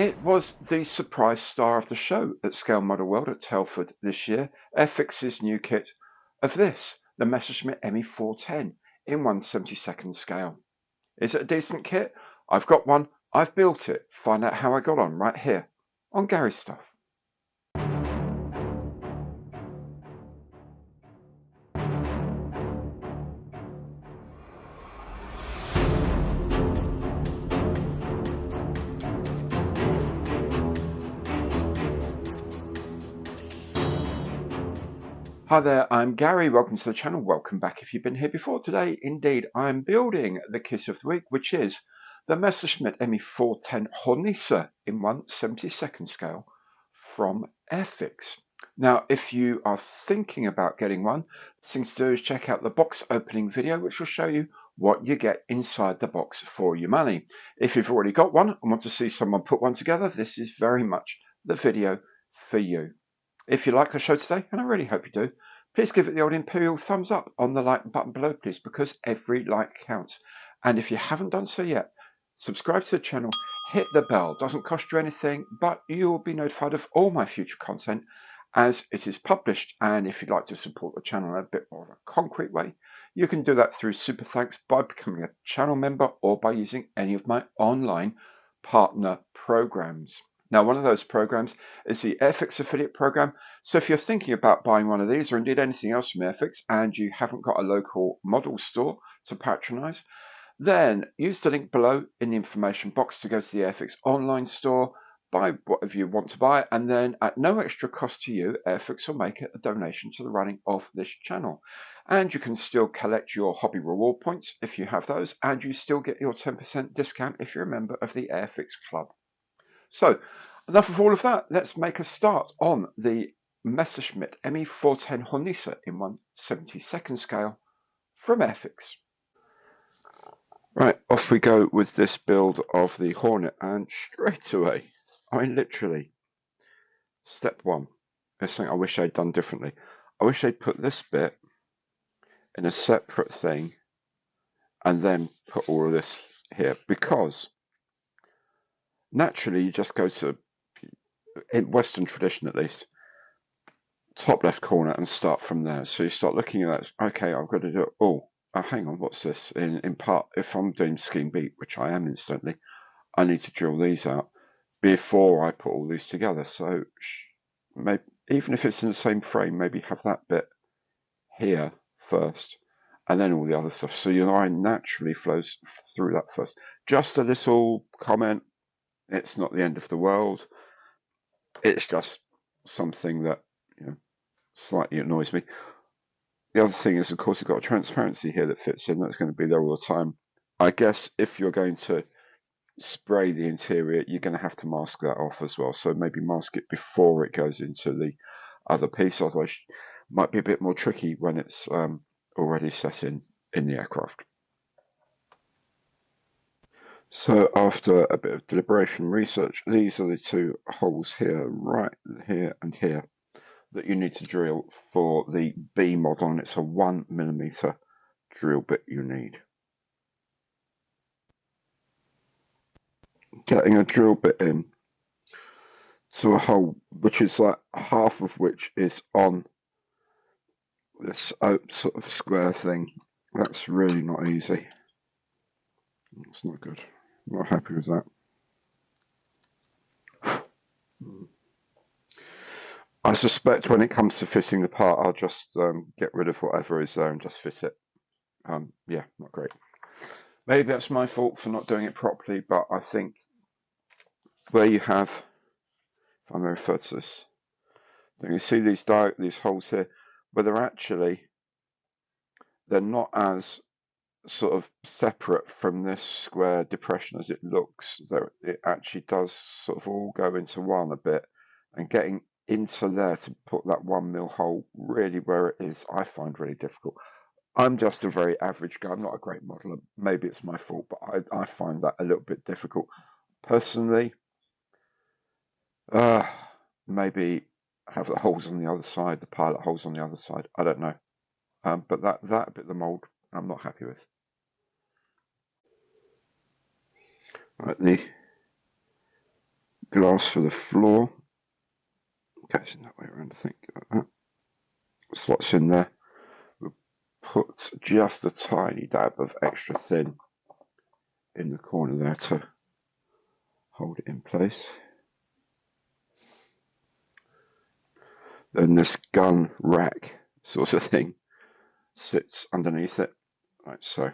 It was the surprise star of the show at Scale Model World at Telford this year, Airfix's new kit of this, the Messerschmitt Me-410 in 1/72nd scale. Is it a decent kit? I've got one, I've built it. Find out how I got on right here on Gary's Stuff. Hi there, I'm Gary. Welcome to the channel. Welcome back if you've been here before. Today, indeed, I'm building the kit of the week, which is the Messerschmitt Me-410 Hornisse in 1/72nd scale from Airfix. Now, if you are thinking about getting one, the thing to do is check out the box opening video, which will show you what you get inside the box for your money. If you've already got one and want to see someone put one together, this is very much the video for you. If you like the show today, and I really hope you do, please give it the old imperial thumbs up on the like button below, please, because every like counts. And if you haven't done so yet, subscribe to the channel, hit the bell. Doesn't cost you anything, but you will be notified of all my future content as it is published. And if you'd like to support the channel in a bit more of a concrete way, you can do that through Super Thanks by becoming a channel member or by using any of my online partner programs. Now, one of those programs is the Airfix affiliate program. So if you're thinking about buying one of these or indeed anything else from Airfix and you haven't got a local model store to patronize, then use the link below in the information box to go to the Airfix online store, buy whatever you want to buy, and then at no extra cost to you, Airfix will make it a donation to the running of this channel. And you can still collect your hobby reward points if you have those, and you still get your 10% discount if you're a member of the Airfix club. So, enough of all of that. Let's make a start on the Messerschmitt Me-410 Hornisse in 1/72nd scale from Airfix. Right, off we go with this build of the Hornet, and straight away, I mean literally, step one, there's something I wish I'd done differently. I wish I'd put this bit in a separate thing and then put all of this here, because naturally you just go to, in Western tradition at least, top left corner and start from there. So you start looking at that, okay, I've got to do it. Oh, hang on, what's this? In part, if I'm doing scheme beat, which I am instantly, I need to drill these out before I put all these together. So maybe, even if it's in the same frame, maybe have that bit here first and then all the other stuff. So your line naturally flows through that first. Just a little comment. It's not the end of the world. It's just something that, you know, slightly annoys me. The other thing is, of course, you've got a transparency here that fits in. That's going to be there all the time. I guess if you're going to spray the interior, you're going to have to mask that off as well. So maybe mask it before it goes into the other piece. Otherwise, it might be a bit more tricky when it's already set in the aircraft. So after a bit of deliberation research, these are the two holes here, right here and here, that you need to drill for the B model, and it's a 1mm drill bit you need. Getting a drill bit in to a hole which is like half of which is on this sort of square thing, that's really not easy. It's not good. I'm not happy with that. I suspect when it comes to fitting the part, I'll just get rid of whatever is there and just fit it. Yeah, not great. Maybe that's my fault for not doing it properly, but I think where you have, if I may refer to this, you see these holes here, where they're not as sort of separate from this square depression as it looks. It actually does sort of all go into one a bit, and getting into there to put that 1mm hole really where it is, I find really difficult. I'm just a very average guy. I'm not a great modeler. Maybe it's my fault, but I find that a little bit difficult. Personally, maybe have the holes on the other side, the pilot holes on the other side. I don't know. But that bit of the mold, I'm not happy with. Right, the glass for the floor. Goes in that way around, I think, like that. Slots in there. We'll put just a tiny dab of extra thin in the corner there to hold it in place. Then this gun rack sort of thing sits underneath it, like so.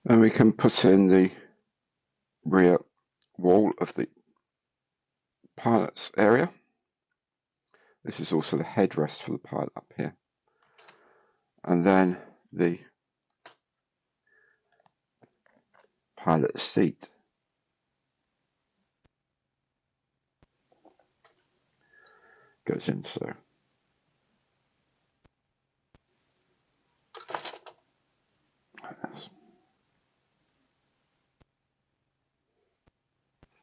And we can put in the rear wall of the pilot's area. This is also the headrest for the pilot up here. And then the pilot seat. Goes in so.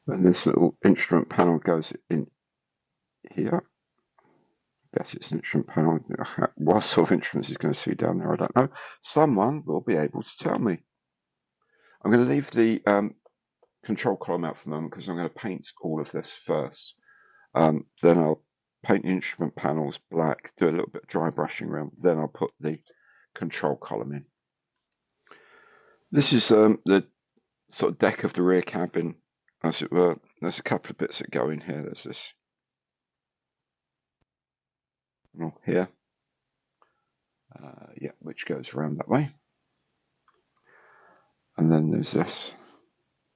Then this little instrument panel goes in here. Guess it's an instrument panel. What sort of instruments he's going to see down there, I don't know. Someone will be able to tell me. I'm going to leave the control column out for the moment because I'm going to paint all of this first. Then I'll paint the instrument panels black, do a little bit of dry brushing around, then I'll put the control column in. This is the sort of deck of the rear cabin, as it were. There's a couple of bits that go in here. There's this here, yeah, which goes around that way. And then there's this,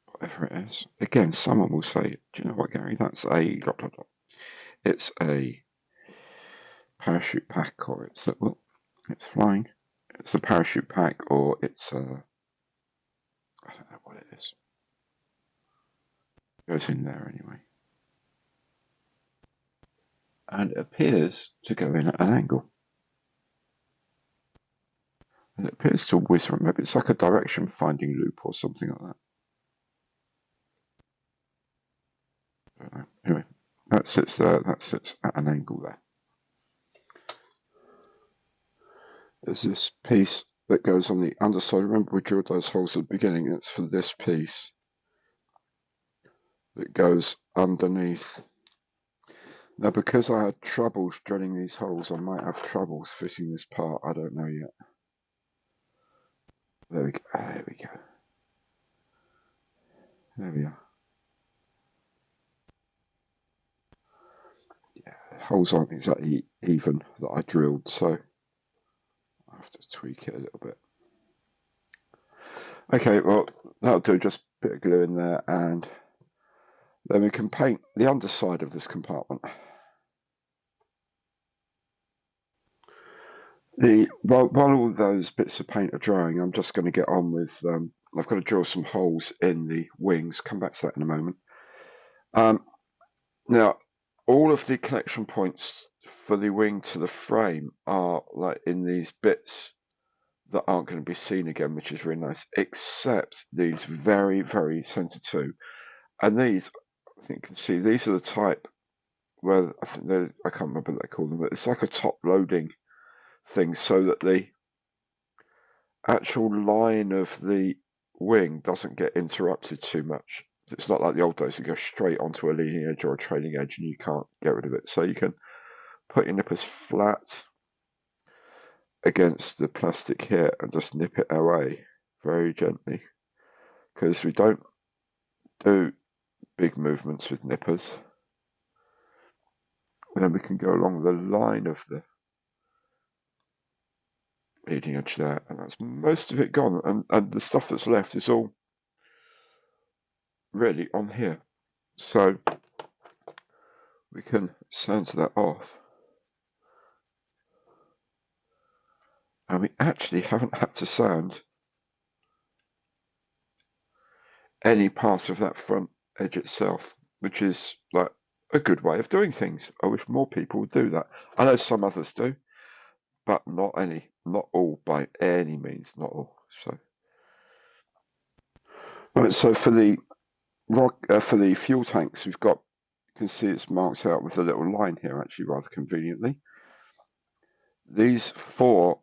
whatever it is. Again, someone will say, do you know what, Gary, that's a ... It's a parachute pack, or it's a, well, it's flying. It's a parachute pack, or it's a, I don't know what it is. It goes in there anyway. And it appears to go in at an angle. And it appears to whiz around. Maybe it's like a direction finding loop or something like that. I don't know. Anyway, that sits there, that sits at an angle there. There's this piece that goes on the underside. Remember we drilled those holes at the beginning. It's for this piece that goes underneath. Now, because I had troubles drilling these holes, I might have troubles fitting this part. I don't know yet. There we go. There we go. There we are. Yeah, the holes aren't exactly even that I drilled, so I have to tweak it a little bit. Okay, well, that'll do. Just a bit of glue in there, and then we can paint the underside of this compartment. While all those bits of paint are drying, I'm just going to get on with, I've got to drill some holes in the wings. Come back to that in a moment. Now, all of the connection points for the wing to the frame are like in these bits that aren't going to be seen again, which is really nice, except these very, very center two. And these, I think you can see, these are the type where I think I can't remember what they call them, but it's like a top loading thing so that the actual line of the wing doesn't get interrupted too much. It's not like the old days, you go straight onto a leading edge or a trailing edge and you can't get rid of it. So you can put your nippers flat against the plastic here and just nip it away very gently, because we don't do big movements with nippers. And then we can go along the line of the leading edge there, and that's most of it gone, and the stuff that's left is all really on here. So we can sand that off. And we actually haven't had to sand any part of that front edge itself, which is like a good way of doing things. I wish more people would do that. I know some others do, but not all by any means, not all. So, right. So for the fuel tanks, we've got. You can see it's marked out with a little line here, actually, rather conveniently. These 4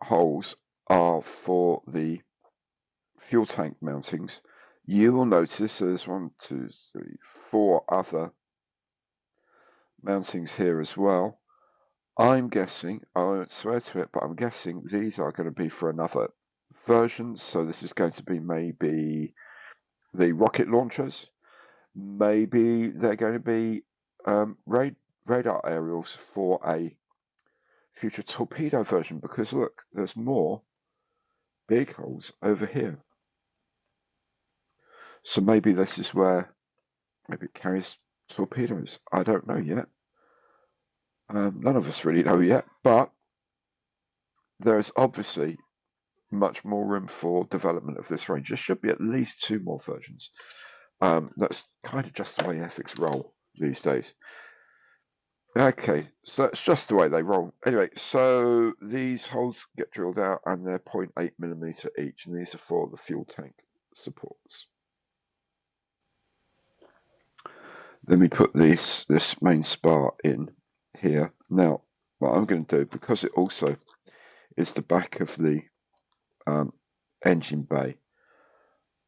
holes are for the fuel tank mountings, you will notice there's 1, 2, 3, 4 other mountings here as well. I'm guessing, I won't swear to it, but I'm guessing these are going to be for another version. So this is going to be maybe the rocket launchers. Maybe they're going to be radar aerials for a future torpedo version, because look, there's more big holes over here. So maybe this is where maybe it carries torpedoes. I don't know yet. None of us really know yet, but there's obviously much more room for development of this range. There should be at least 2 more versions. That's kind of just the way Airfix roll these days. Okay, so it's just the way they roll. Anyway, so these holes get drilled out and they're 0.8mm each, and these are for the fuel tank supports. Then we put this main spar in here. Now, what I'm going to do, because it also is the back of the engine bay,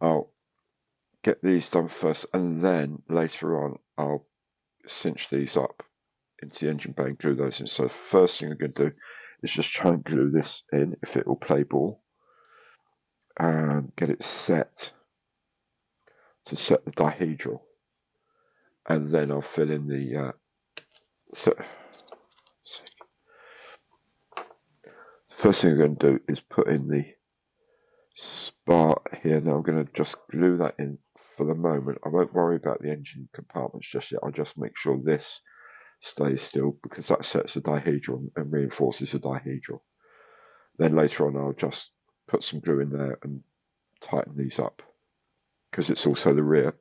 I'll get these done first, and then later on I'll cinch these up into the engine bay and glue those in. So the first thing I'm going to do is just try and glue this in, if it will play ball, and get it set to set the dihedral, and then I'll fill in the first thing I'm going to do is put in the spar here. Now I'm going to just glue that in for the moment. I won't worry about the engine compartments just yet. I'll just make sure this stays still, because that sets a dihedral and reinforces a dihedral. Then later on I'll just put some glue in there and tighten these up, because it's also the rear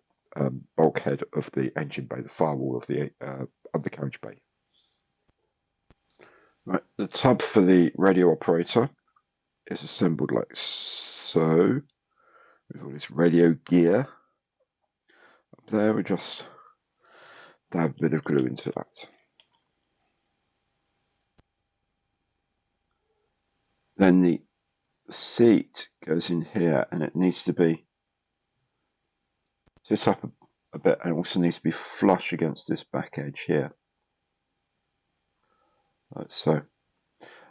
bulkhead of the engine bay, the firewall of the undercarriage bay. Right, the tub for the radio operator is assembled like so, with all this radio gear. Up there we just dab a bit of glue into that. Then the seat goes in here, and it needs to be sit up a bit, and also needs to be flush against this back edge here, like so.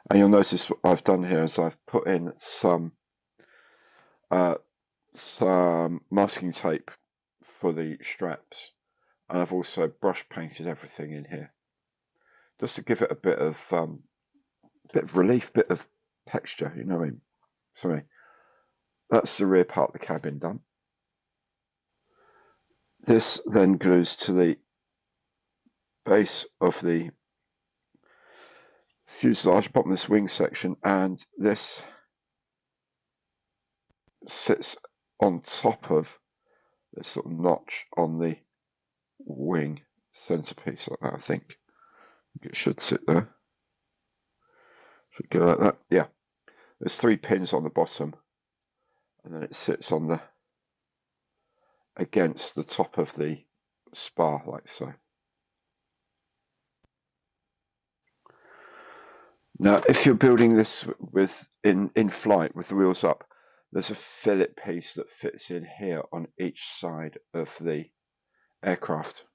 And you'll notice what I've done here is I've put in some masking tape for the straps, and I've also brush painted everything in here, just to give it a bit of relief, bit of texture, you know what I mean? So that's the rear part of the cabin done. This then glues to the base of the fuselage, bottom of this wing section, and this sits on top of this sort of notch on the wing centerpiece, like that. I think it should sit there. Should go like that. Yeah. There's 3 pins on the bottom, and then it sits on the against the top of the spar, like so. Now, if you're building this with in flight with the wheels up, there's a fillet piece that fits in here on each side of the aircraft.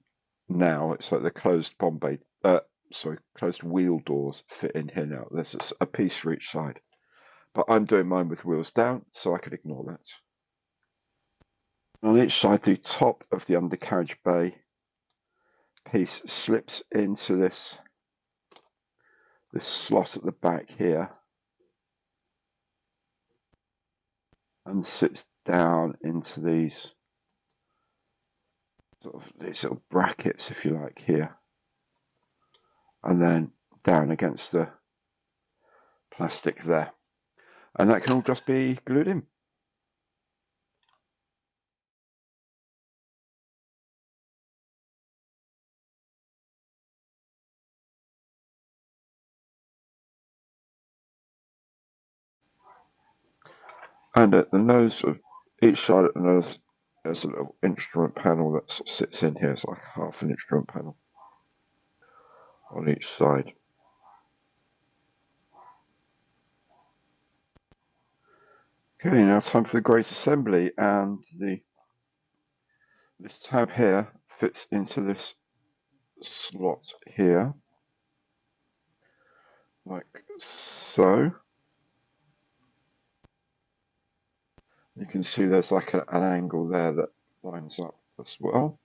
Now it's like the closed closed wheel doors fit in here now. There's a piece for each side, but I'm doing mine with wheels down, so I could ignore that. On each side, the top of the undercarriage bay piece slips into this slot at the back here and sits down into these little brackets, if you like, here, and then down against the plastic there, and that can all just be glued in. And at the nose of each side, at the nose, there's a little instrument panel that sits in here. It's like half an instrument panel on each side. Okay, now time for the great assembly, and this tab here fits into this slot here, like so. You can see there's like an angle there that lines up as well.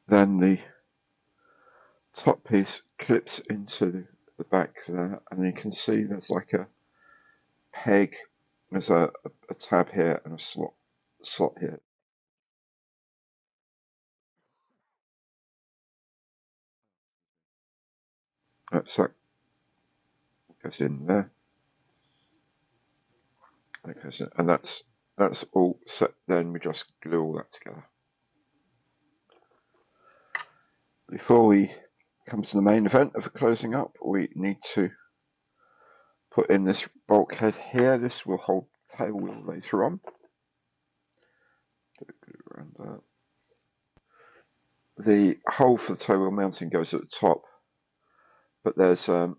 Then the top piece clips into the back there, and you can see there's like a peg, there's a tab here and a slot here. So goes in there. That goes in, and that's all set. Then we just glue all that together. Before we come to the main event of closing up, we need to put in this bulkhead here. This will hold the tail wheel later on. Around the hole for the tail wheel mounting goes at the top, but there's sort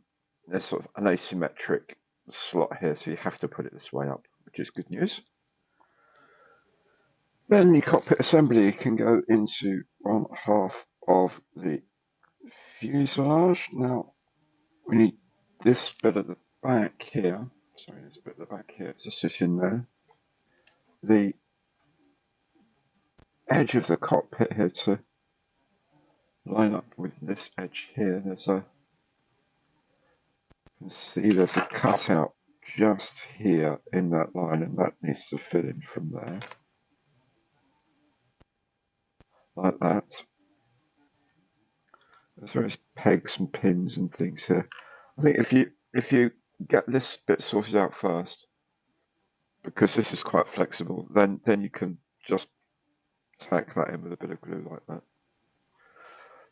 of an asymmetric slot here, so you have to put it this way up, which is good news. Then the cockpit assembly can go into one half of the fuselage. Now we need this bit at the back here. Sorry, there's a bit at the back here to sit in there. The edge of the cockpit here to line up with this edge here. You can see there's a cutout just here in that line, and that needs to fit in from there, like that. There's various pegs and pins and things here. I think if you get this bit sorted out first, because this is quite flexible, then you can just tack that in with a bit of glue like that.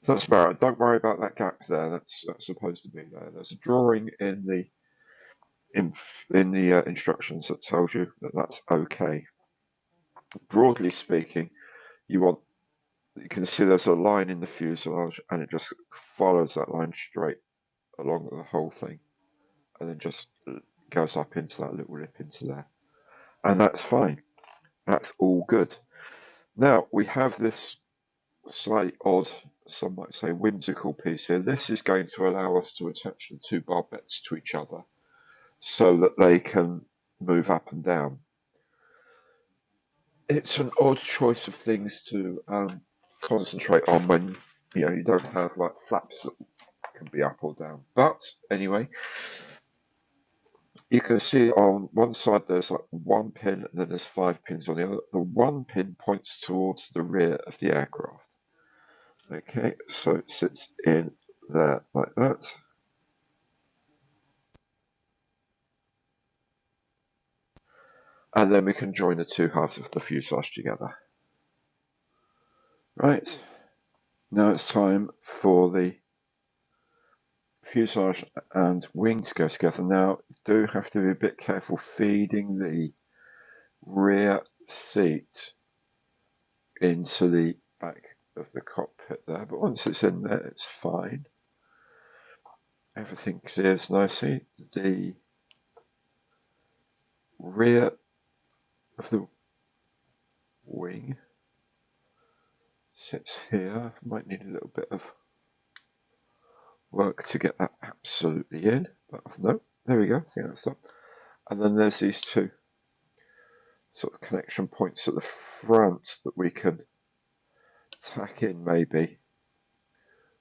So that's about it. Don't worry about that gap there. That's supposed to be there. There's a drawing in the instructions that tells you that that's okay. Broadly speaking, you can see there's a line in the fuselage, and it just follows that line straight along the whole thing, and then just goes up into that little lip into there, and that's fine. That's all good. Now we have this slightly odd, some might say whimsical piece here. This is going to allow us to attach the two barbettes to each other so that they can move up and down. It's an odd choice of things to concentrate on when you don't have like flaps that can be up or down. But anyway, you can see on one side there's like one pin, and then there's 5 pins on the other. The one pin points towards the rear of the aircraft. Okay, so it sits in there like that. And then we can join the two halves of the fuselage together. Right, now it's time for the fuselage and wing to go together. Now, you do have to be a bit careful feeding the rear seat into the back of the cockpit there, but once it's in there, it's fine. Everything clears nicely. The rear of the wing sits here. Might need a little bit of work to get that absolutely in, but no, there we go. I think that's up. And then there's these two sort of connection points at the front that we can tack in maybe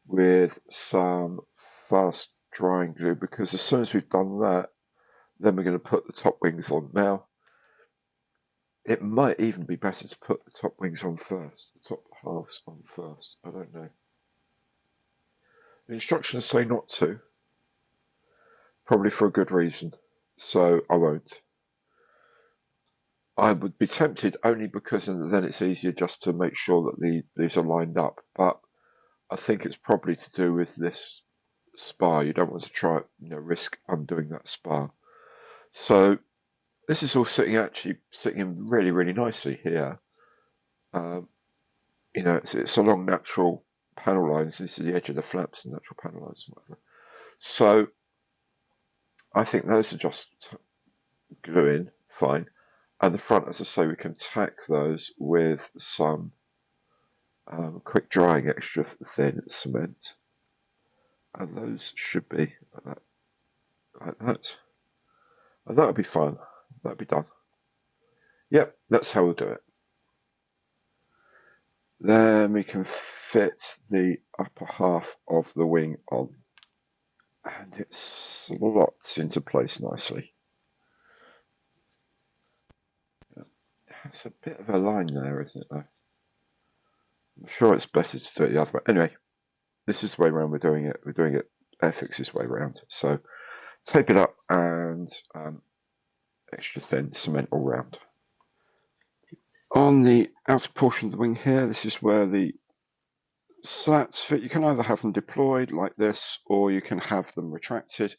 with some fast drying glue, because as soon as we've done that, then we're going to put the top wings on. Now, it might even be better to put the top wings on first, the top halves on first. I don't know. The instructions say not to, probably for a good reason, so I won't. I would be tempted only because then it's easier just to make sure that these are lined up, but I think it's probably to do with this spar. You don't want to try, risk undoing that spar. So this is all actually sitting in really, really nicely here. It's along natural panel lines. This is the edge of the flaps and natural panel lines and whatever. So I think those are just glue in fine. And the front, as I say, we can tack those with some quick drying extra thin cement. And those should be like that. And that'll be fine. That'll be done. Yep, that's how we'll do it. Then we can fit the upper half of the wing on. And it slots into place nicely. It's a bit of a line there, isn't it, though? I'm sure it's better to do it the other way. Anyway, this is the way around we're doing it. We're doing it Airfix's way around. So tape it up and extra thin cement all round. On the outer portion of the wing here, this is where the slats fit. You can either have them deployed like this, or you can have them retracted.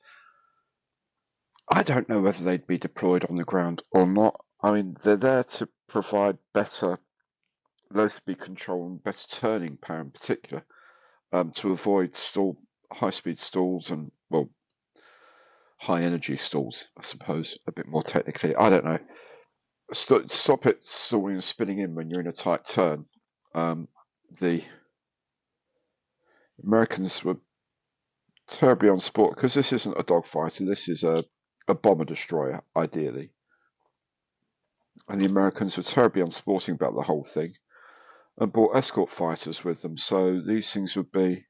I don't know whether they'd be deployed on the ground or not. I mean, they're there to provide better low speed control and better turning power in particular, to avoid high speed stalls and, well, high energy stalls, I suppose, a bit more technically. I don't know. Stop it stalling and spinning in when you're in a tight turn. The Americans were terribly on sport, because this isn't a dogfighter, this is a bomber destroyer, ideally. And the Americans were terribly unsporting about the whole thing and brought escort fighters with them. So these things would be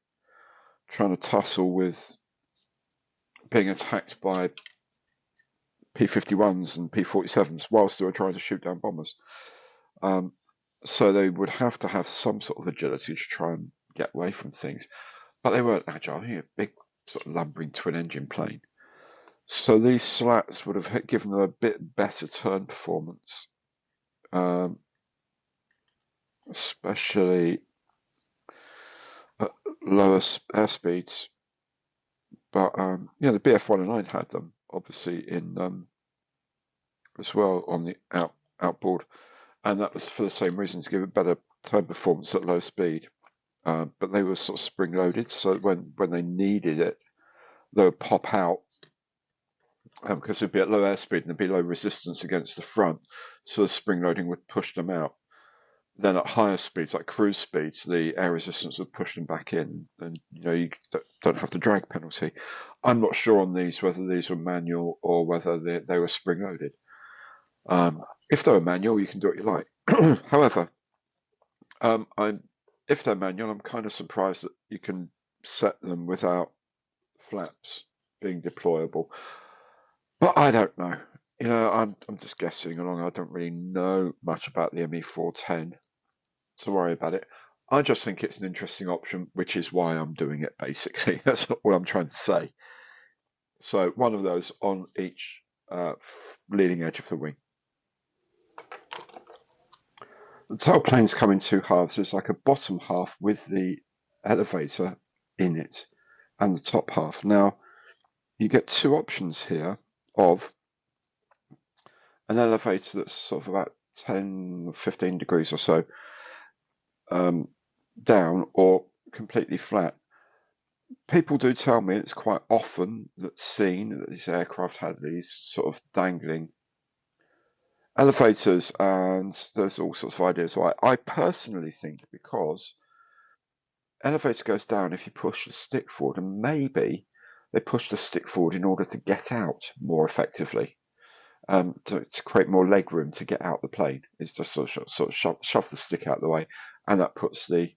trying to tussle with being attacked by P-51s and P-47s whilst they were trying to shoot down bombers. So they would have to have some sort of agility to try and get away from things. But they weren't agile. A big sort of lumbering twin-engine plane. So these slats would have given them a bit better turn performance, especially at lower airspeeds. But the BF-109 had them, obviously, in as well on the outboard, and that was for the same reason, to give it better turn performance at low speed. But they were sort of spring-loaded, so when they needed it, they would pop out, because it'd be at low airspeed and there'd be low resistance against the front, so the spring loading would push them out. Then at higher speeds, like cruise speeds, the air resistance would push them back in, and you don't have the drag penalty. I'm not sure on these whether these were manual or whether they were spring loaded. If they were manual, you can do what you like. However, if they're manual, I'm kind of surprised that you can set them without flaps being deployable. But I don't know. I'm just guessing along. I don't really know much about the Me-410 to worry about it. I just think it's an interesting option, which is why I'm doing it, basically. That's what I'm trying to say. So one of those on each leading edge of the wing. The tailplanes come in two halves. There's like a bottom half with the elevator in it and the top half. Now, you get two options here of an elevator that's sort of about 10 or 15 degrees or so down, or completely flat. People do tell me it's quite often that's seen that these aircraft had these sort of dangling elevators, and there's all sorts of ideas why. I personally think because elevator goes down if you push the stick forward, and maybe they push the stick forward in order to get out more effectively. To create more leg room to get out the plane. It's just sort of shove the stick out of the way, and that puts the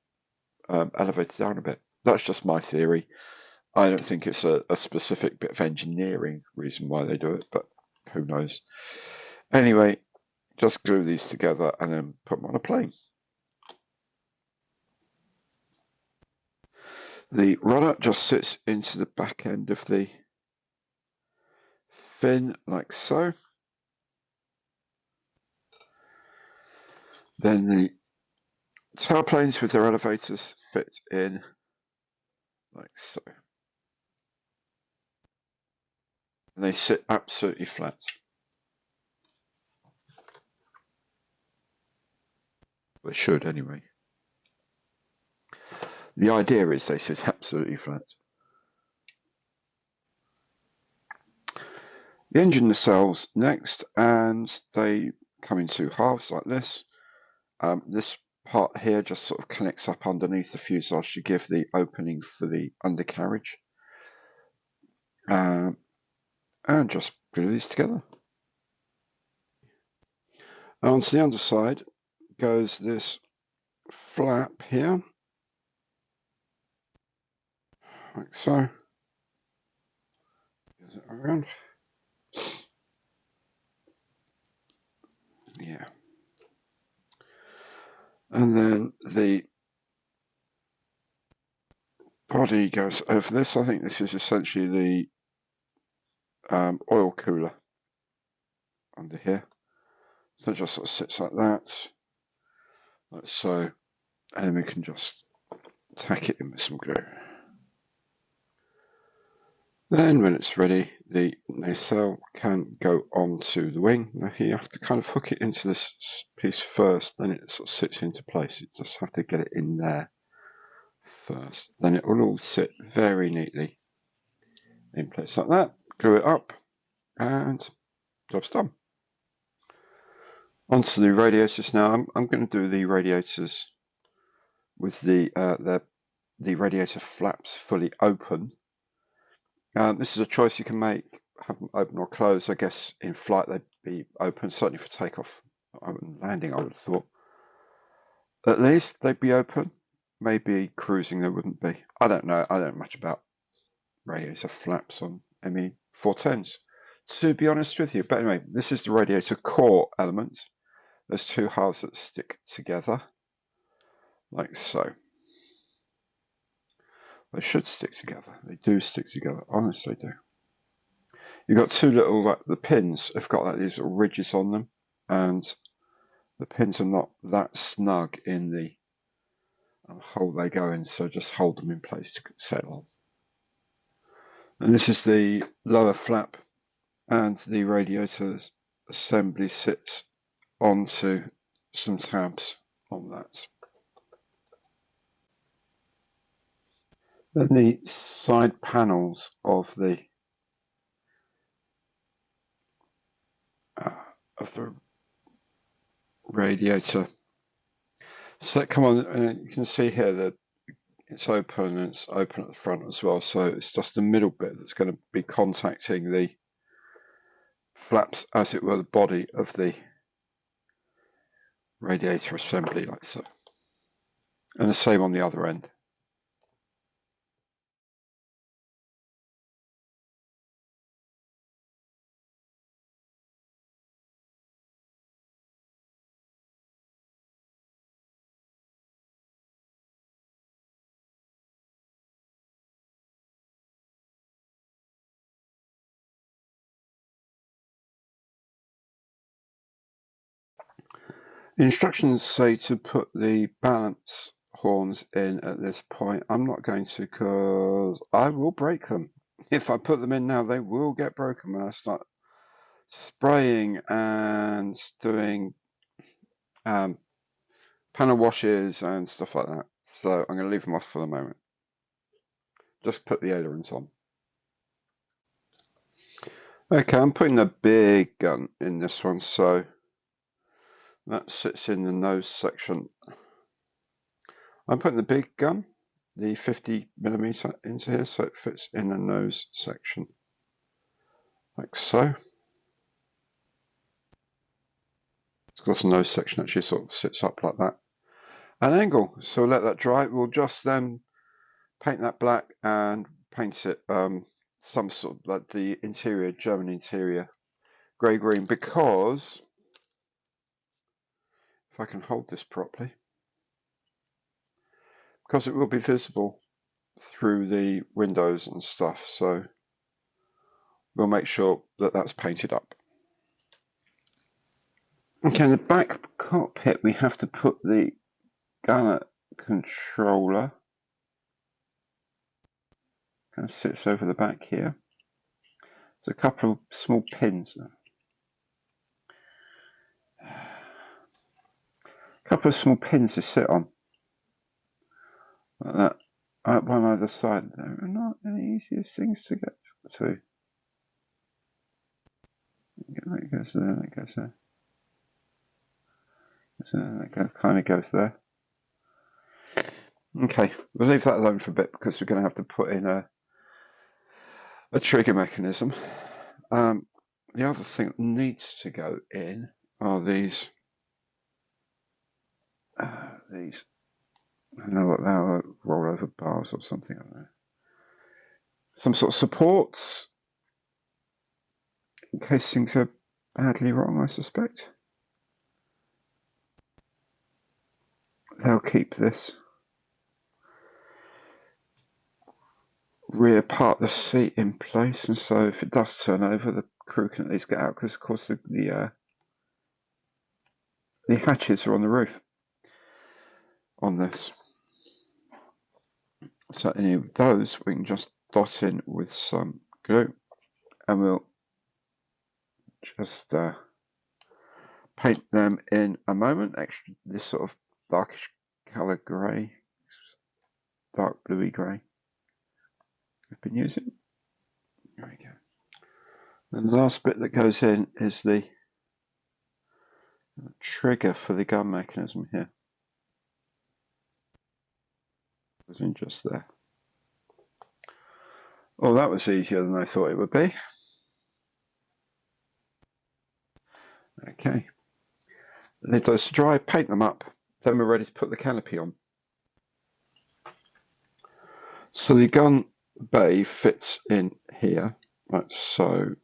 elevator down a bit. That's just my theory. I don't think it's a specific bit of engineering reason why they do it, but who knows. Anyway, just glue these together and then put them on a plane. The rudder just sits into the back end of the fin like so. Then the tailplanes with their elevators fit in like so. And they sit absolutely flat. They should anyway. The idea is they sit absolutely flat. The engine nacelles next, and they come in two halves like this. This part here just sort of connects up underneath the fuselage to give the opening for the undercarriage. And just glue these together. Onto the underside goes this flap here, like so. Goes it around. Yeah. And then the body goes over this. I think this is essentially the oil cooler under here. So it just sort of sits like that, like so, and then we can just tack it in with some glue. Then when it's ready, the nacelle can go onto the wing. Now here you have to kind of hook it into this piece first, then it sort of sits into place. You just have to get it in there first. Then it will all sit very neatly in place like that. Glue it up, and job's done. Onto the radiators now. I'm going to do the radiators with the radiator flaps fully open. This is a choice you can make, have them open or close. I guess in flight they'd be open, certainly for takeoff and landing, I would have thought. At least they'd be open. Maybe cruising they wouldn't be. I don't know. I don't know much about radiator flaps on Me-410s, to be honest with you. But anyway, this is the radiator core element. There's two halves that stick together, like so. They should stick together. They do stick together. Honestly, they do. You've got two little, like the pins have got like these little ridges on them, and the pins are not that snug in the hole they go in, so just hold them in place to settle. And this is the lower flap, and the radiator's assembly sits onto some tabs on that. Then the side panels of the radiator. So come on, you can see here that it's open, and it's open at the front as well. So it's just the middle bit that's going to be contacting the flaps, as it were, the body of the radiator assembly, like so. And the same on the other end. The instructions say to put the balance horns in at this point. I'm not going to, because I will break them. If I put them in now, they will get broken when I start spraying and doing panel washes and stuff like that. So I'm going to leave them off for the moment. Just put the ailerons on. Okay, I'm putting the big gun in this one, so that sits in the nose section. I'm putting the big gun, the 50mm, into here, so it fits in the nose section, like so. Of course, the nose section actually sort of sits up like that, an angle. So we'll let that dry. We'll just then paint that black and paint it some sort of like the interior, German interior, grey-green, because if I can hold this properly, because it will be visible through the windows and stuff, so we'll make sure that that's painted up. Okay, in the back cockpit we have to put the gunner controller. Kind of sits over the back here. There's a couple of small pins. A couple of small pins to sit on, like that. One either side. They're not the easiest things to get to. That goes there, that goes there. So that kind of goes there. Okay, we'll leave that alone for a bit because we're going to have to put in a trigger mechanism. The other thing that needs to go in are these. I don't know what they are, rollover bars or something like that. Some sort of supports in case things are badly wrong, I suspect. They'll keep this rear part of the seat in place, and so if it does turn over, the crew can at least get out, because of course the hatches are on the roof on this. So any of those we can just dot in with some glue, and we'll just paint them in a moment. Actually, this sort of darkish colour grey, dark bluey grey we've been using. There we go. And the last bit that goes in is the trigger for the gun mechanism here. Goes in just there. Oh, that was easier than I thought it would be. Okay. Leave those to dry, paint them up, then we're ready to put the canopy on. So the gun bay fits in here, like so.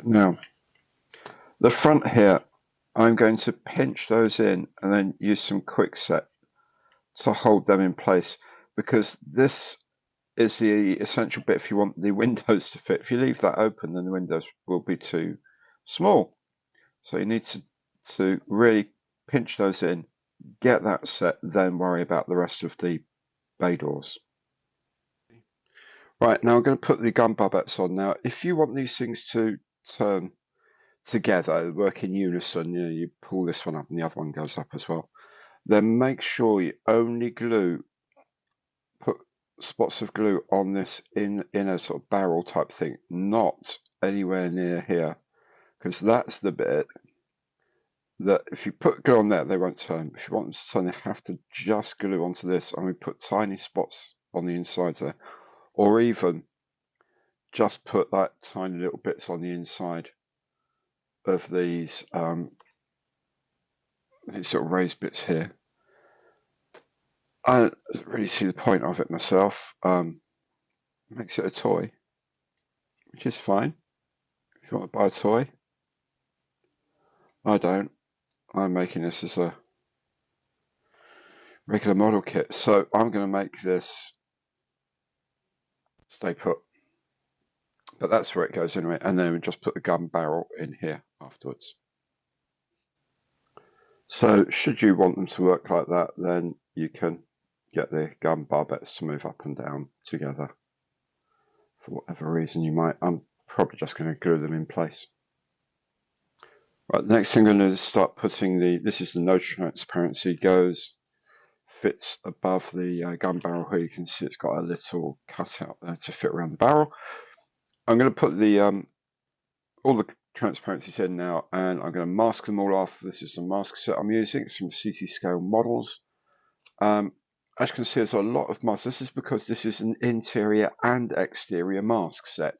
Now, the front here, I'm going to pinch those in and then use some quick set to hold them in place, because this is the essential bit if you want the windows to fit. If you leave that open, then the windows will be too small. So you need to really pinch those in, get that set, then worry about the rest of the bay doors. Right, now I'm going to put the gun barbettes on. Now, if you want these things to turn together, work in unison, you pull this one up and the other one goes up as well, then make sure you only put spots of glue on this in a sort of barrel type thing, not anywhere near here, because that's the bit that if you put glue on there, they won't turn. If you want them to turn, they have to just glue onto this, and we put tiny spots on the inside there, or even just put that tiny little bits on the inside of these sort of raised bits here. I don't really see the point of it myself. Makes it a toy, which is fine. If you want to buy a toy, I don't. I'm making this as a regular model kit, so I'm going to make this stay put. But that's where it goes anyway, and then we just put the gun barrel in here afterwards. So should you want them to work like that, then you can get the gun barbettes to move up and down together. For whatever reason you might, I'm probably just going to glue them in place. Right, the next thing I'm going to do is start putting this is the no transparency, fits above the gun barrel here. You can see it's got a little cutout there to fit around the barrel. I'm going to put all the transparencies in now, and I'm going to mask them all off. This is the mask set I'm using. It's from CT Scale Models. As you can see, there's a lot of masks. This is because this is an interior and exterior mask set,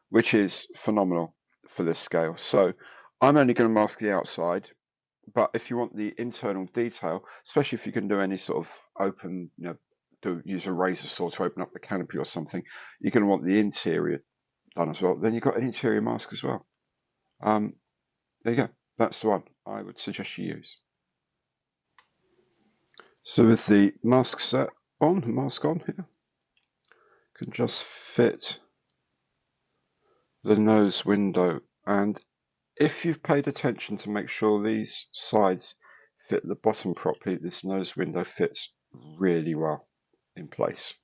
which is phenomenal for this scale. So I'm only going to mask the outside, but if you want the internal detail, especially if you can do any sort of open, use a razor saw to open up the canopy or something, you're going to want the interior done as well. Then you've got an interior mask as well. There you go. That's the one I would suggest you use. So with the mask on here, you can just fit the nose window, and if you've paid attention to make sure these sides fit the bottom properly, this nose window fits really well in place.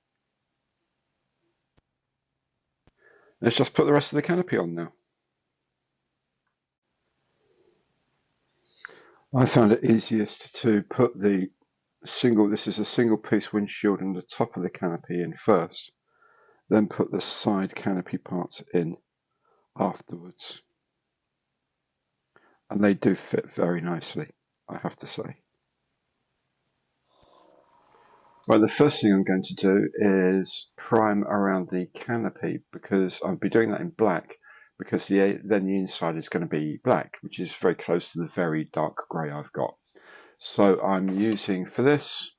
Let's just put the rest of the canopy on now. I found it easiest to put this is a single piece windshield on the top of the canopy in first, then put the side canopy parts in afterwards. And they do fit very nicely, I have to say. Right, the first thing I'm going to do is prime around the canopy, because I'll be doing that in black, because then the inside is going to be black, which is very close to the very dark grey I've got. So I'm using for this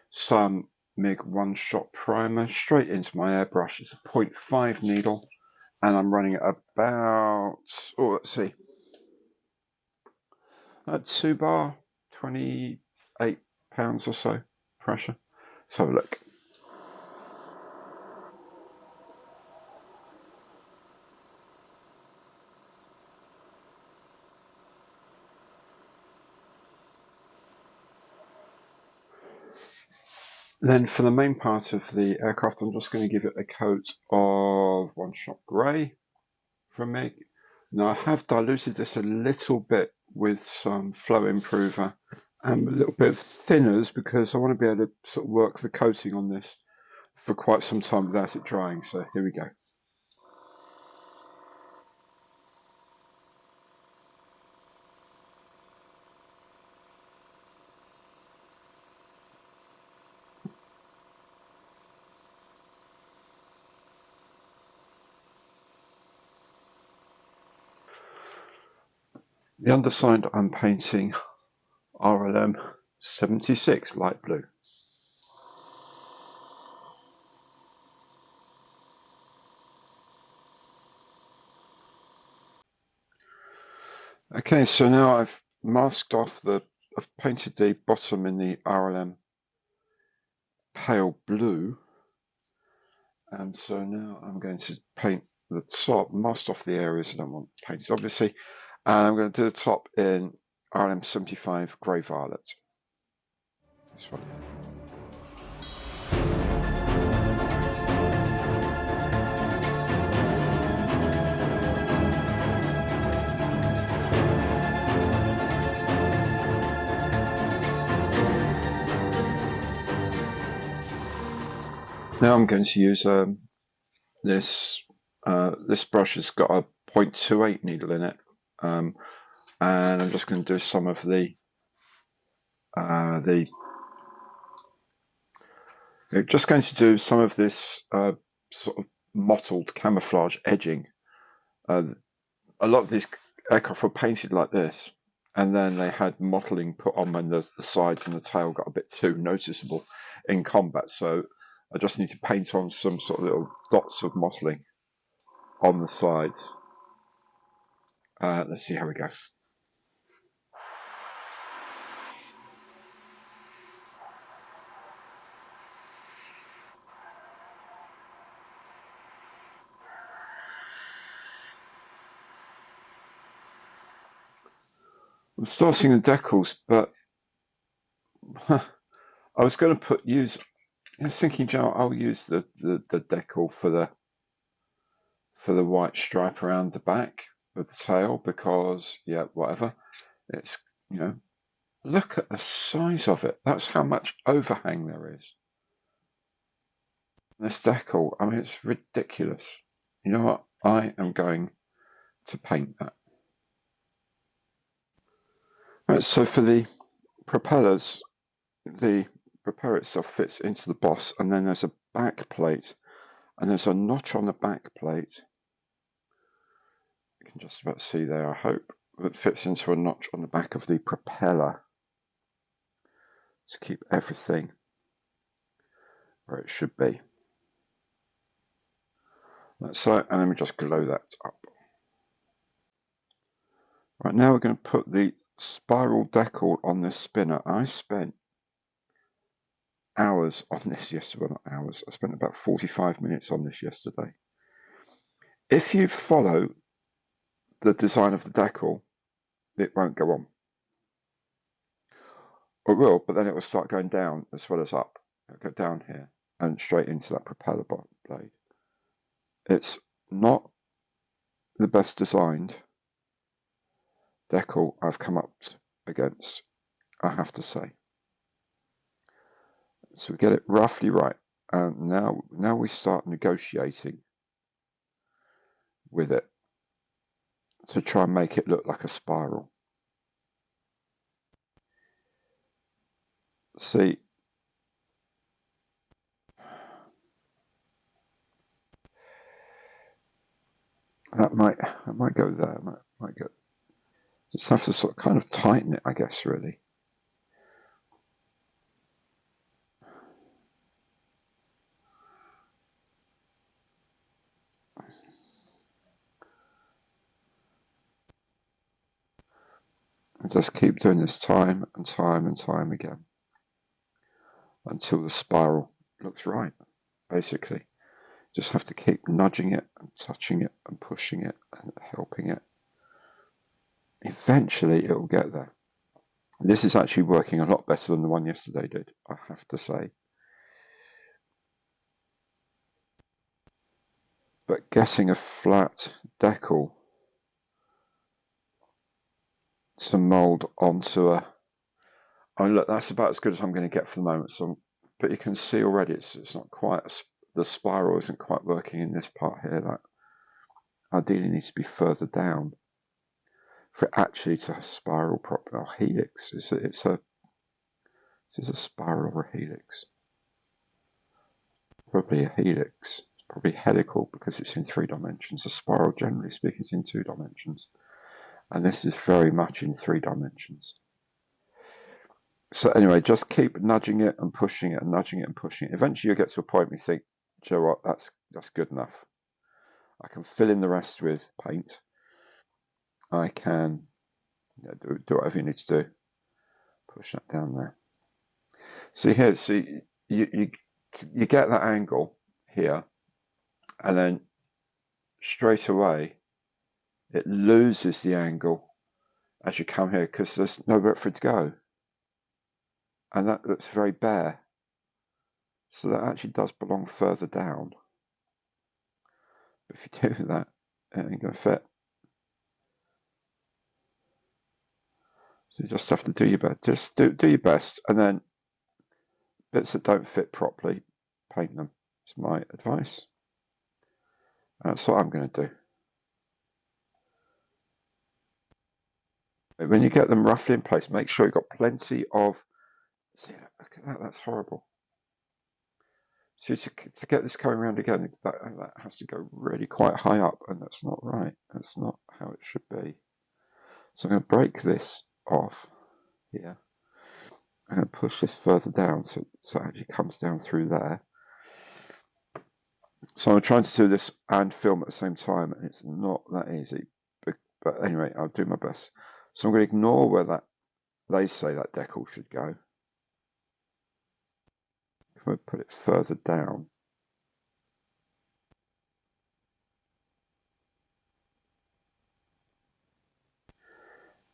some MIG one-shot primer straight into my airbrush. It's a 0.5 needle, and I'm running at about, let's see, at 2 bar, 28 pounds or so pressure. Let's have a look. Then for the main part of the aircraft, I'm just going to give it a coat of one-shot grey from MIG. Now I have diluted this a little bit with some flow improver and a little bit of thinners, because I want to be able to sort of work the coating on this for quite some time without it drying. So here we go. The underside I'm painting RLM 76 light blue. Okay, so now I've I've painted the bottom in the RLM pale blue, and so now I'm going to paint the top, mask off the areas I don't want painted obviously, and I'm going to do the top in RLM 75 grey violet. This one here. Now I'm going to use this brush has got a 0.28 needle in it, and I'm just going to do some of just going to do some of this sort of mottled camouflage edging. A lot of these aircraft were painted like this, and then they had mottling put on when the sides and the tail got a bit too noticeable in combat. So I just need to paint on some sort of little dots of mottling on the sides. Let's see how we go. I'm starting the decals, but I was going to I was thinking, Joe, I'll use the decal for the white stripe around the back of the tail, because yeah, whatever. It's, look at the size of it. That's how much overhang there is. This decal, I mean, it's ridiculous. You know what? I am going to paint that. Right, so for the propellers, the propeller itself fits into the boss, and then there's a back plate, and there's a notch on the back plate. You can just about see there, I hope. It fits into a notch on the back of the propeller to keep everything where it should be. That's so, and then we just glue that up. Right, now we're going to put the spiral decal on this spinner. I spent hours on this yesterday, well, not hours, I spent about 45 minutes on this yesterday. If you follow the design of the decal, it won't go on. Or it will, but then it will start going down as well as up. It'll go down here and straight into that propeller blade. It's not the best designed decal I've come up against, I have to say. So we get it roughly right. And now we start negotiating with it to try and make it look like a spiral. See, that might go there, might go. Just have to sort of kind of tighten it, I guess, really. And just keep doing this time and time and time again until the spiral looks right, basically. Just have to keep nudging it and touching it and pushing it and helping it. Eventually it will get there. This is actually working a lot better than the one yesterday did, I have to say. But getting a flat decal to mould onto a... Oh, look, that's about as good as I'm going to get for the moment. So, but you can see already it's not quite... The spiral isn't quite working in this part here. That ideally needs to be further down for it actually to spiral properly. Oh, helix. Is this a spiral or a helix? Probably a helix. It's probably helical because it's in 3 dimensions. A spiral, generally speaking, is in 2 dimensions. And this is very much in 3 dimensions. So anyway, just keep nudging it and pushing it and nudging it and pushing it. Eventually you'll get to a point where you think, do you know what, that's good enough. I can fill in the rest with paint. I can do whatever you need to do. Push that down there. See here, see you get that angle here, and then straight away it loses the angle as you come here because there's nowhere for it to go. And that looks very bare. So that actually does belong further down. But if you do that, it ain't going to fit. So you just have to do your best. Just do your best, and then bits that don't fit properly, paint them. It's my advice. That's what I'm going to do. When you get them roughly in place, make sure you've got plenty of... See, look at that, that's horrible. See, to get this going around again, that has to go really quite high up, and that's not right. That's not how it should be. So I'm going to break this off here. I'm going to push this further down so it actually comes down through there. So I'm trying to do this and film at the same time, and it's not that easy. But anyway, I'll do my best. So I'm going to ignore where they say that decal should go. I'm going to put it further down.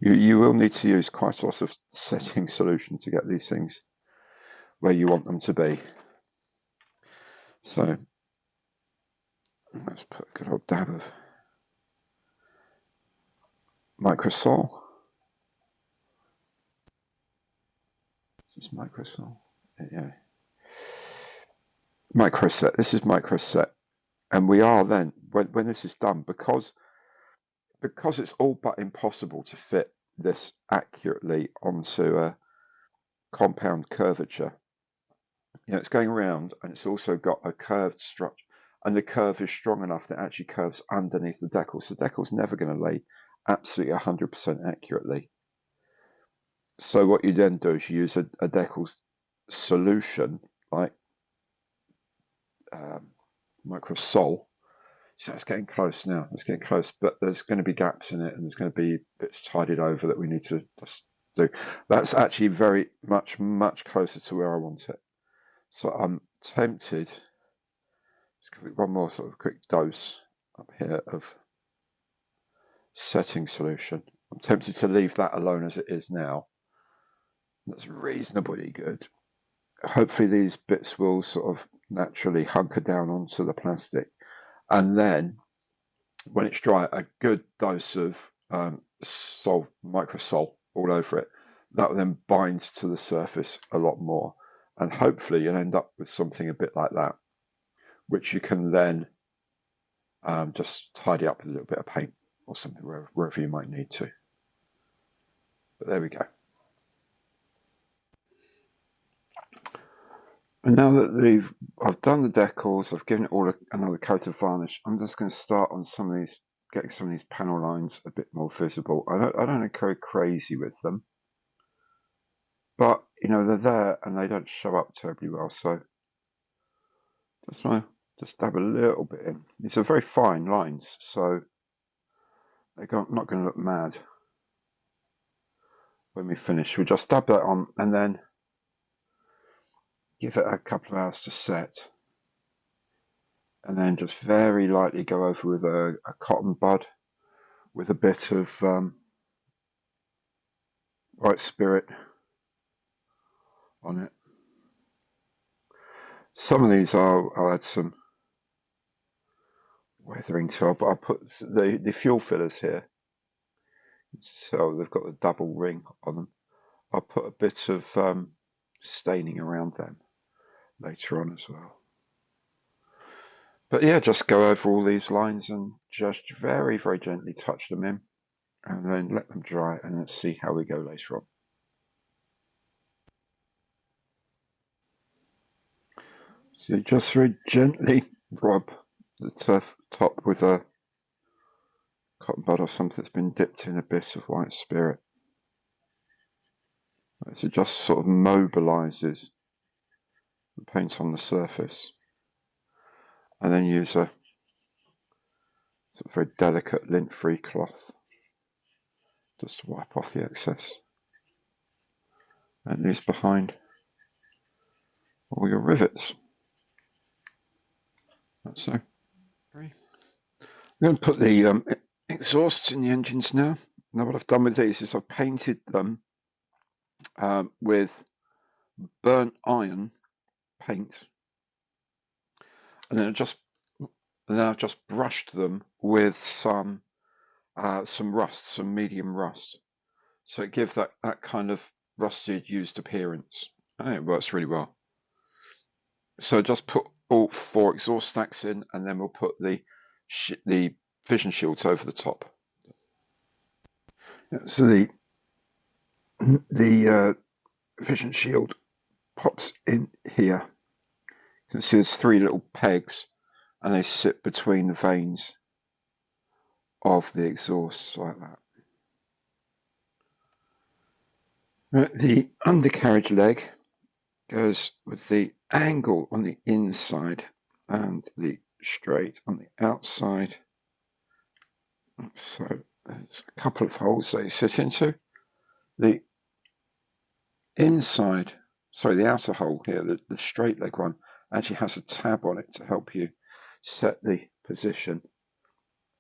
You will need to use quite a lot of setting solution to get these things where you want them to be. So let's put a good old dab of Microsol. Is this Microsol? Yeah. Microset. This is Microset. And we are then, when this is done, because it's all but impossible to fit this accurately onto a compound curvature. You know, it's going around and it's also got a curved structure, and the curve is strong enough that it actually curves underneath the decal. So the decal's never going to lay absolutely 100% accurately. So what you then do is you use a decal solution like Microsol. So it's getting close now. It's getting close, but there's going to be gaps in it, and there's going to be bits tidied over that we need to just do. That's actually very much closer to where I want it. So I'm tempted. Let's give it one more sort of quick dose up here of setting solution. I'm tempted to leave that alone as it is now. That's reasonably good. Hopefully these bits will sort of naturally hunker down onto the plastic, and then when it's dry, a good dose of Microsol all over it. That will then bind to the surface a lot more, And hopefully you'll end up with something a bit like that, which you can then just tidy up with a little bit of paint or something wherever you might need to. But there we go. And now that I've done the decals, I've given it all another coat of varnish, I'm just going to start on some of these, getting some of these panel lines a bit more visible. I don't go crazy with them, but you know, they're there and they don't show up terribly well, so just want to just dab a little bit in. These are very fine lines, so they're not going to look mad when we finish. We'll just dab that on and then give it a couple of hours to set, and then just very lightly go over with a cotton bud with a bit of white spirit on it. Some of these I'll add some weathering to, but I'll put the fuel fillers here, so they've got the double ring on them. I'll put a bit of staining around them later on as well. But yeah, just go over all these lines and just very, very gently touch them in, and then let them dry, and let's see how we go later on. So just very gently rub the top with a cotton bud or something that's been dipped in a bit of white spirit. So it just sort of mobilizes the paint on the surface, and then use a sort of very delicate lint-free cloth just to wipe off the excess and leaves behind all your rivets. That's so. I'm going to put the exhausts in the engines now. Now what I've done with these is I've painted them with burnt iron paint, and then I've just brushed them with some rust, some medium rust, so it gives that kind of rusted, used appearance. And it works really well. So just put all 4 exhaust stacks in, and then we'll put the vision shields over the top. So the vision shield pops in here. You can see there's 3 little pegs, and they sit between the vanes of the exhausts like that. The undercarriage leg goes with the angle on the inside and the straight on the outside. So there's a couple of holes they sit into. The inside, sorry, the outer hole here, the straight leg one, actually has a tab on it to help you set the position.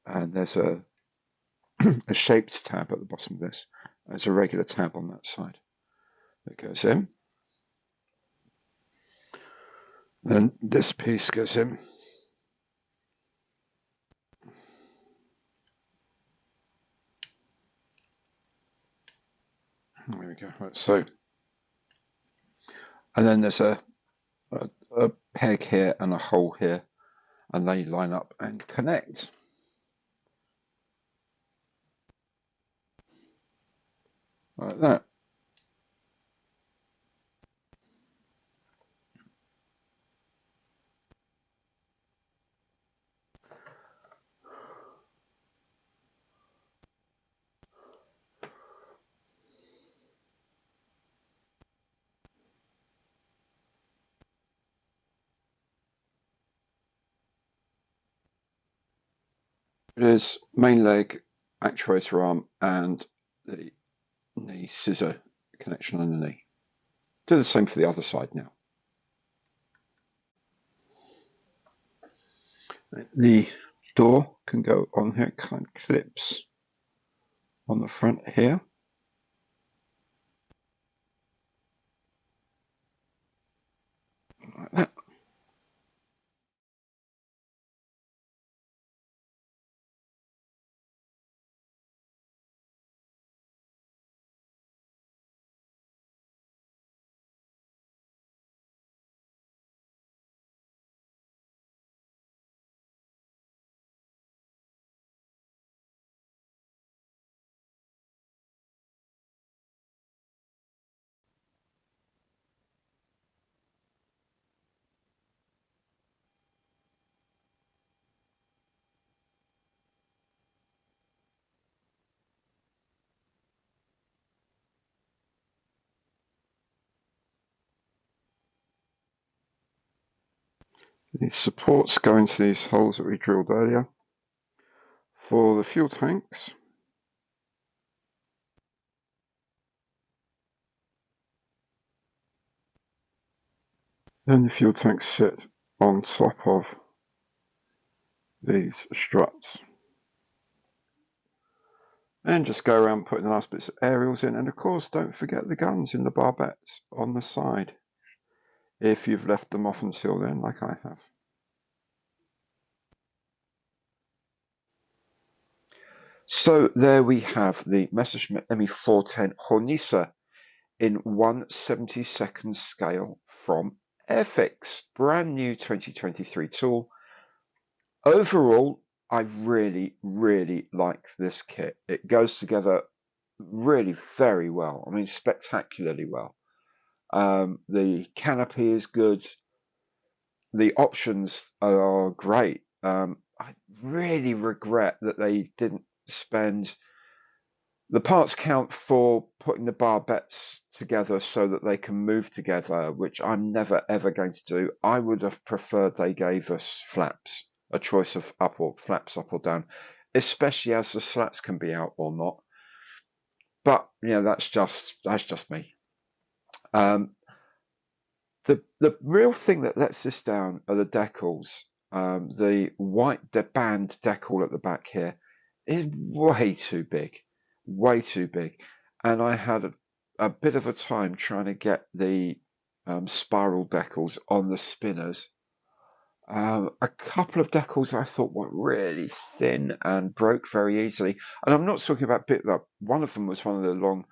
And there's a shaped tab at the bottom of this. There's a regular tab on that side that goes in. Then this piece goes in. There we go. Right, so, and then there's a peg here and a hole here, and they line up and connect. Like that. There's main leg, actuator arm, and the knee scissor connection on the knee. Do the same for the other side now. The door can go on here, kind of clips on the front here. Like that. These supports go into these holes that we drilled earlier for the fuel tanks. Then the fuel tanks sit on top of these struts. And just go around putting the last bits of aerials in, and of course don't forget the guns in the barbettes on the side, if you've left them off until then like I have. So there we have the Messerschmitt Me-410 Hornisse in 1/72 scale from Airfix, brand new 2023 tool. Overall, I really like this kit. It goes together really very well. I mean, spectacularly well. The canopy is good. The options are great. I really regret that they didn't spend the parts count for putting the barbettes together so that they can move together, which I'm never ever going to do. I would have preferred they gave us flaps, a choice of flaps up or down, especially as the slats can be out or not. But that's just me. The real thing that lets this down are the decals. The white band decal at the back here is way too big, and I had a bit of a time trying to get the spiral decals on the spinners. A couple of decals I thought were really thin and broke very easily, and I'm not talking about one of them was one of the long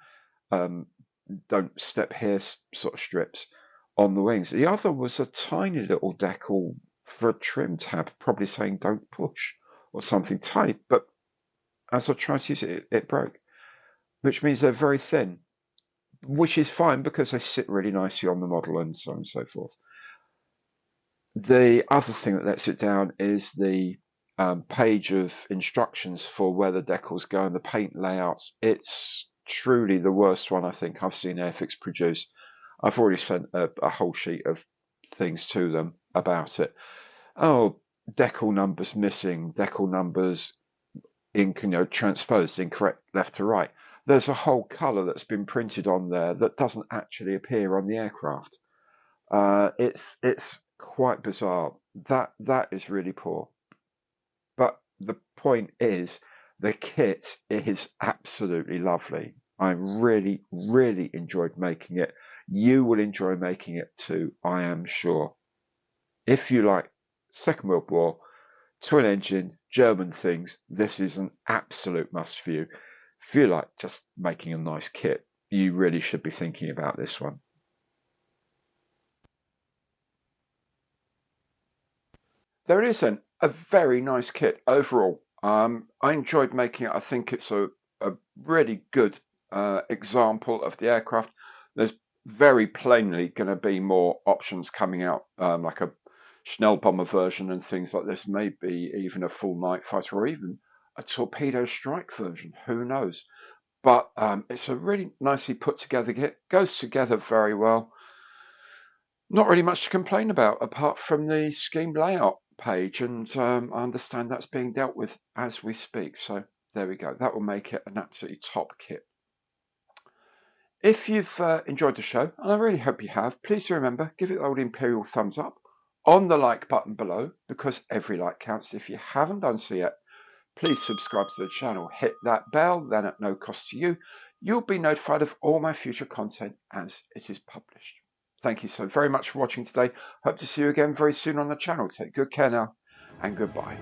don't step here sort of strips on the wings. The other was a tiny little decal for a trim tab, probably saying don't push or something tight, but as I tried to use it, it broke, which means they're very thin, which is fine because they sit really nicely on the model and so on and so forth. The other thing that lets it down is the page of instructions for where the decals go and the paint layouts. It's truly the worst one I think I've seen Airfix produce. I've already sent a whole sheet of things to them about it. Oh, decal numbers missing, decal numbers transposed incorrect left to right. There's a whole colour that's been printed on there that doesn't actually appear on the aircraft. It's quite bizarre. That is really poor. But the point is, the kit is absolutely lovely. I really enjoyed making it. You will enjoy making it too, I am sure. If you like Second World War, twin engine, German things, this is an absolute must for you. If you like just making a nice kit, you really should be thinking about this one. There isn't a very nice kit overall. I enjoyed making it. I think it's a really good example of the aircraft. There's very plainly going to be more options coming out, like a Schnellbomber version and things like this, maybe even a full night fighter or even a torpedo strike version. Who knows? But it's a really nicely put together kit. Goes together very well. Not really much to complain about apart from the scheme layout page, and I understand that's being dealt with as we speak. So there we go. That will make it an absolutely top kit. If you've enjoyed the show, and I really hope you have, please do remember, give it the old Imperial thumbs up on the like button below, because every like counts. If you haven't done so yet, please subscribe to the channel, hit that bell, then at no cost to you, you'll be notified of all my future content as it is published. Thank you so very much for watching today. Hope to see you again very soon on the channel. Take good care now, and goodbye.